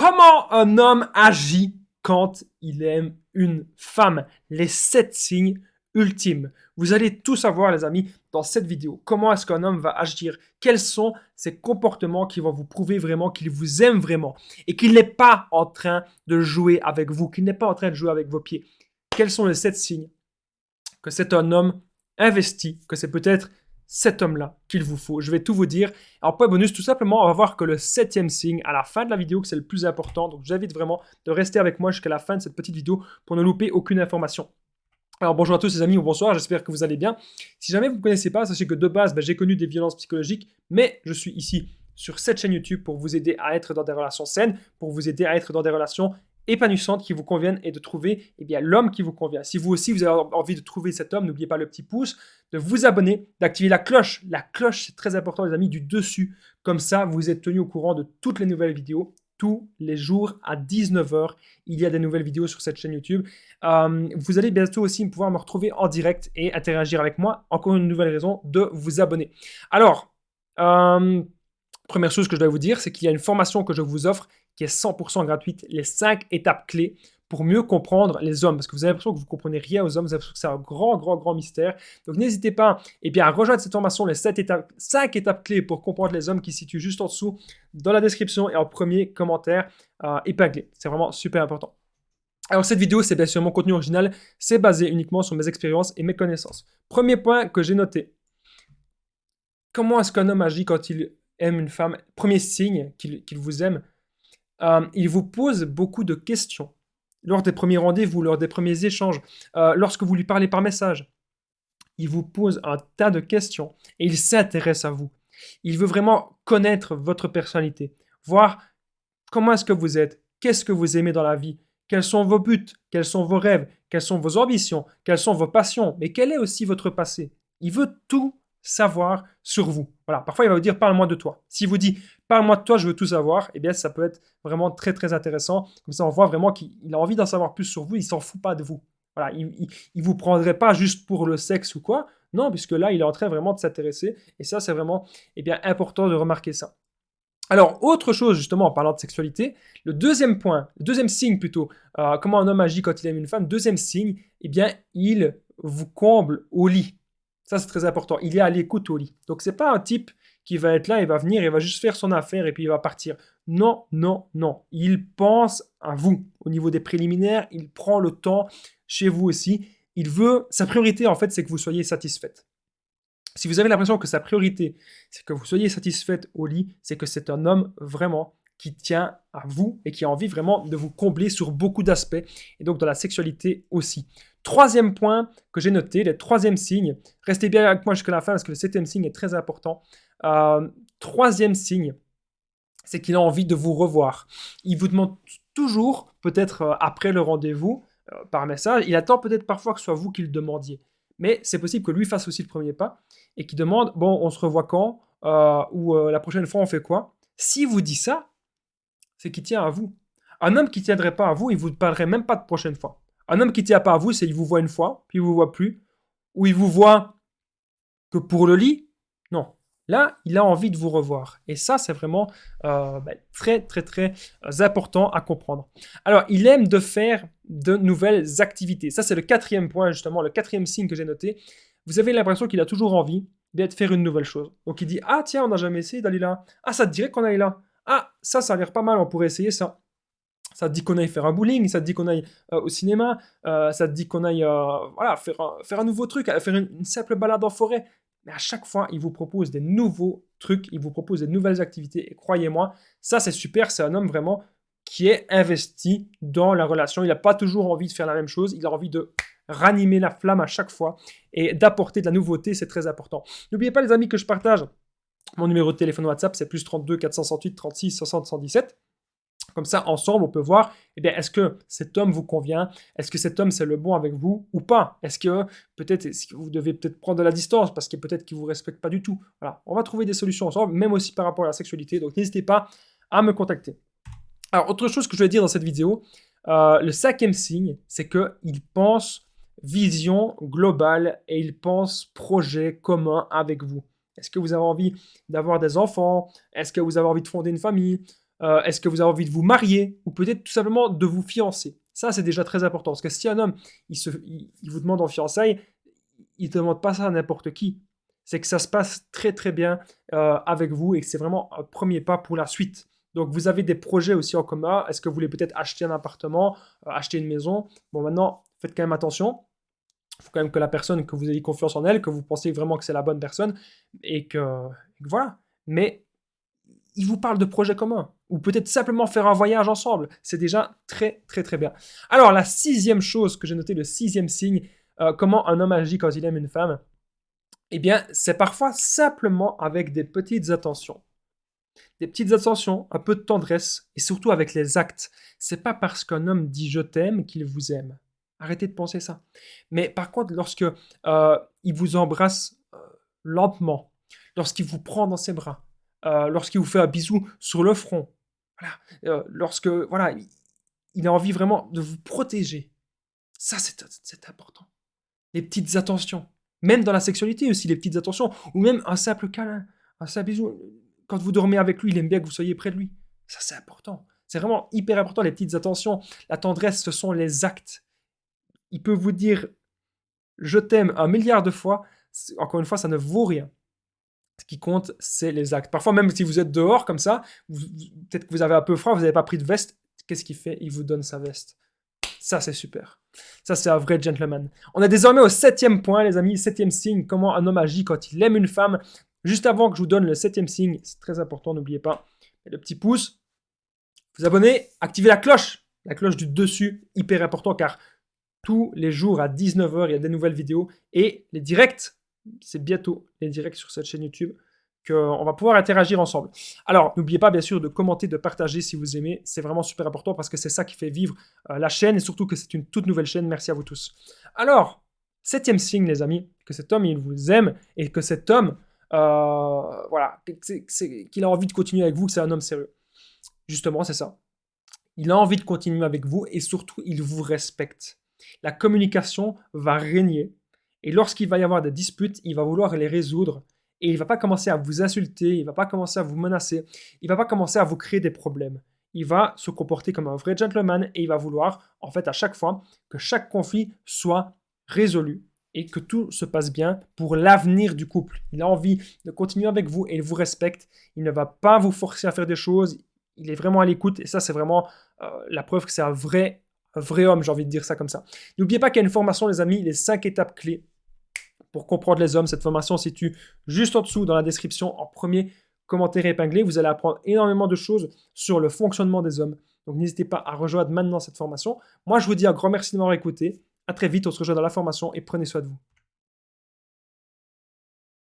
Comment un homme agit quand il aime une femme? Les 7 signes ultimes. Vous allez tout savoir, les amis, dans cette vidéo. Comment est-ce qu'un homme va agir? Quels sont ses comportements qui vont vous prouver vraiment qu'il vous aime vraiment et qu'il n'est pas en train de jouer avec vous, qu'il n'est pas en train de jouer avec vos pieds? Quels sont les 7 signes que c'est un homme investi, que c'est peut-être cet homme-là qu'il vous faut? Je vais tout vous dire. En point bonus, tout simplement, on va voir que le 7e signe, à la fin de la vidéo, que c'est le plus important. Donc, j'invite vraiment de rester avec moi jusqu'à la fin de cette petite vidéo pour ne louper aucune information. Alors, bonjour à tous les amis, ou bonsoir, j'espère que vous allez bien. Si jamais vous ne connaissez pas, sachez que de base, j'ai connu des violences psychologiques, mais je suis ici sur cette chaîne YouTube pour vous aider à être dans des relations saines, pour vous aider à être dans des relations épanouissantes qui vous conviennent et de trouver l'homme qui vous convient. Si vous aussi, vous avez envie de trouver cet homme, n'oubliez pas le petit pouce, de vous abonner, d'activer la cloche. La cloche, c'est très important, les amis, du dessus. Comme ça, vous êtes tenu au courant de toutes les nouvelles vidéos. Tous les jours à 19h, il y a des nouvelles vidéos sur cette chaîne YouTube. Vous allez bientôt aussi pouvoir me retrouver en direct et interagir avec moi. Encore une nouvelle raison de vous abonner. Alors, première chose que je dois vous dire, c'est qu'il y a une formation que je vous offre qui est 100% gratuite, les 5 étapes clés pour mieux comprendre les hommes. Parce que vous avez l'impression que vous ne comprenez rien aux hommes, vous avez l'impression que c'est un grand mystère. Donc n'hésitez pas à rejoindre cette formation, les 5 étapes clés pour comprendre les hommes qui se situent juste en dessous dans la description et en premier commentaire épinglé. C'est vraiment super important. Alors cette vidéo, c'est bien sûr mon contenu original, c'est basé uniquement sur mes expériences et mes connaissances. Premier point que j'ai noté. Comment est-ce qu'un homme agit quand il aime une femme? Premier signe qu'il vous aime. Il vous pose beaucoup de questions lors des premiers rendez-vous, lors des premiers échanges, lorsque vous lui parlez par message. Il vous pose un tas de questions et il s'intéresse à vous. Il veut vraiment connaître votre personnalité, voir comment est-ce que vous êtes, qu'est-ce que vous aimez dans la vie, quels sont vos buts, quels sont vos rêves, quelles sont vos ambitions, quelles sont vos passions, mais quel est aussi votre passé. Il veut tout savoir sur vous. Voilà, parfois il va vous dire parle-moi de toi. S'il vous dit parle-moi de toi, je veux tout savoir, eh bien ça peut être vraiment très intéressant. Comme ça on voit vraiment qu'il a envie d'en savoir plus sur vous, il s'en fout pas de vous. Voilà, il vous prendrait pas juste pour le sexe ou quoi. Non, puisque là il est en train vraiment de s'intéresser et ça c'est vraiment important de remarquer ça. Alors, autre chose, justement, en parlant de sexualité, le deuxième point, le deuxième signe plutôt, comment un homme agit quand il aime une femme, deuxième signe, il vous comble au lit. Ça, c'est très important. Il est à l'écoute au lit. Donc, c'est pas un type qui va être là, il va venir, il va juste faire son affaire et puis il va partir. Non. Il pense à vous. Au niveau des préliminaires, il prend le temps chez vous aussi. Sa priorité, en fait, c'est que vous soyez satisfaite. Si vous avez l'impression que sa priorité, c'est que vous soyez satisfaite au lit, c'est que c'est un homme vraiment qui tient à vous et qui a envie vraiment de vous combler sur beaucoup d'aspects et donc dans la sexualité aussi. Troisième point que j'ai noté, le troisième signe, restez bien avec moi jusqu'à la fin parce que le septième signe est très important. Troisième signe, c'est qu'il a envie de vous revoir. Il vous demande toujours, peut-être après le rendez-vous, par message, il attend peut-être parfois que ce soit vous qui le demandiez. Mais c'est possible que lui fasse aussi le premier pas et qu'il demande bon, on se revoit quand ou la prochaine fois on fait quoi. S'il vous dit ça, c'est qu'il tient à vous. Un homme qui ne tiendrait pas à vous, il ne vous parlerait même pas de prochaine fois. Un homme qui ne tient pas à vous, c'est qu'il vous voit une fois, puis il ne vous voit plus, ou il vous voit que pour le lit. Non. Là, il a envie de vous revoir. Et ça, c'est vraiment très important à comprendre. Alors, il aime de faire de nouvelles activités. Ça, c'est le quatrième point, justement, le quatrième signe que j'ai noté. Vous avez l'impression qu'il a toujours envie de faire une nouvelle chose. Donc, il dit, ah tiens, on n'a jamais essayé d'aller là. Ah, ça te dirait qu'on aille là. Ah, ça a l'air pas mal, on pourrait essayer ça. Ça te dit qu'on aille faire un bowling, ça te dit qu'on aille au cinéma, ça te dit qu'on aille faire un nouveau truc, faire une simple balade en forêt. Mais à chaque fois, il vous propose des nouveaux trucs, il vous propose des nouvelles activités. Et croyez-moi, ça c'est super, c'est un homme vraiment qui est investi dans la relation. Il n'a pas toujours envie de faire la même chose, il a envie de ranimer la flamme à chaque fois et d'apporter de la nouveauté, c'est très important. N'oubliez pas les amis que je partage mon numéro de téléphone WhatsApp, c'est plus 32 468 36 60 117. Comme ça, ensemble, on peut voir, est-ce que cet homme vous convient? Est-ce que cet homme, c'est le bon avec vous ou pas? Est-ce que vous devez peut-être prendre de la distance parce que peut-être qu'il ne vous respecte pas du tout? Voilà, on va trouver des solutions ensemble, même aussi par rapport à la sexualité. Donc, n'hésitez pas à me contacter. Alors, autre chose que je vais dire dans cette vidéo, le cinquième signe, c'est qu'il pense vision globale et il pense projet commun avec vous. Est-ce que vous avez envie d'avoir des enfants? Est-ce que vous avez envie de fonder une famille? Est-ce que vous avez envie de vous marier ou peut-être tout simplement de vous fiancer? Ça, c'est déjà très important parce que si un homme, il vous demande en fiançailles, il ne demande pas ça à n'importe qui. C'est que ça se passe très très bien avec vous et que c'est vraiment un premier pas pour la suite. Donc vous avez des projets aussi en commun. Est-ce que vous voulez peut-être acheter un appartement, acheter une maison? Bon, maintenant, faites quand même attention. Il faut quand même que la personne, que vous ayez confiance en elle, que vous pensez vraiment que c'est la bonne personne et que voilà. Mais il vous parle de projets communs ou peut-être simplement faire un voyage ensemble. C'est déjà très très très bien. Alors la sixième chose que j'ai noté, le sixième signe, comment un homme agit quand il aime une femme, eh bien c'est parfois simplement avec des petites attentions. Des petites attentions, un peu de tendresse et surtout avec les actes. C'est pas parce qu'un homme dit je t'aime qu'il vous aime. Arrêtez de penser ça. Mais par contre, lorsque il vous embrasse lentement, lorsqu'il vous prend dans ses bras, lorsqu'il vous fait un bisou sur le front, voilà, lorsque voilà, il a envie vraiment de vous protéger. Ça, c'est important. Les petites attentions. Même dans la sexualité aussi, les petites attentions. Ou même un simple câlin, un simple bisou. Quand vous dormez avec lui, il aime bien que vous soyez près de lui. Ça, c'est important. C'est vraiment hyper important, les petites attentions. La tendresse, ce sont les actes. Il peut vous dire je t'aime un milliard de fois. Encore une fois, ça ne vaut rien. Ce qui compte, c'est les actes. Parfois, même si vous êtes dehors comme ça, peut-être que vous avez un peu froid, vous n'avez pas pris de veste. Qu'est-ce qu'il fait? Il vous donne sa veste. Ça, c'est super. Ça, c'est un vrai gentleman. On est désormais au septième point, les amis. Septième signe, comment un homme agit quand il aime une femme. Juste avant que je vous donne le septième signe, c'est très important, n'oubliez pas, le petit pouce, vous abonnez, activez la cloche du dessus, hyper important, car tous les jours à 19h, il y a des nouvelles vidéos et les directs, c'est bientôt les directs sur cette chaîne YouTube qu'on va pouvoir interagir ensemble. Alors, n'oubliez pas bien sûr de commenter, de partager si vous aimez, c'est vraiment super important parce que c'est ça qui fait vivre la chaîne et surtout que c'est une toute nouvelle chaîne. Merci à vous tous. Alors, septième signe les amis, que cet homme il vous aime et que cet homme, voilà, qu'il a envie de continuer avec vous, que c'est un homme sérieux. Justement, c'est ça. Il a envie de continuer avec vous et surtout, il vous respecte. La communication va régner. Et lorsqu'il va y avoir des disputes, il va vouloir les résoudre. Et il ne va pas commencer à vous insulter, il ne va pas commencer à vous menacer, il ne va pas commencer à vous créer des problèmes. Il va se comporter comme un vrai gentleman et il va vouloir, en fait, à chaque fois, que chaque conflit soit résolu et que tout se passe bien pour l'avenir du couple. Il a envie de continuer avec vous et il vous respecte. Il ne va pas vous forcer à faire des choses. Il est vraiment à l'écoute et ça, c'est vraiment la preuve que c'est un vrai homme, j'ai envie de dire ça comme ça. N'oubliez pas qu'il y a une formation, les amis, les 5 étapes clés pour comprendre les hommes. Cette formation se situe juste en dessous dans la description, en premier commentaire épinglé. Vous allez apprendre énormément de choses sur le fonctionnement des hommes. Donc n'hésitez pas à rejoindre maintenant cette formation. Moi, je vous dis un grand merci de m'avoir écouté. À très vite, on se rejoint dans la formation et prenez soin de vous.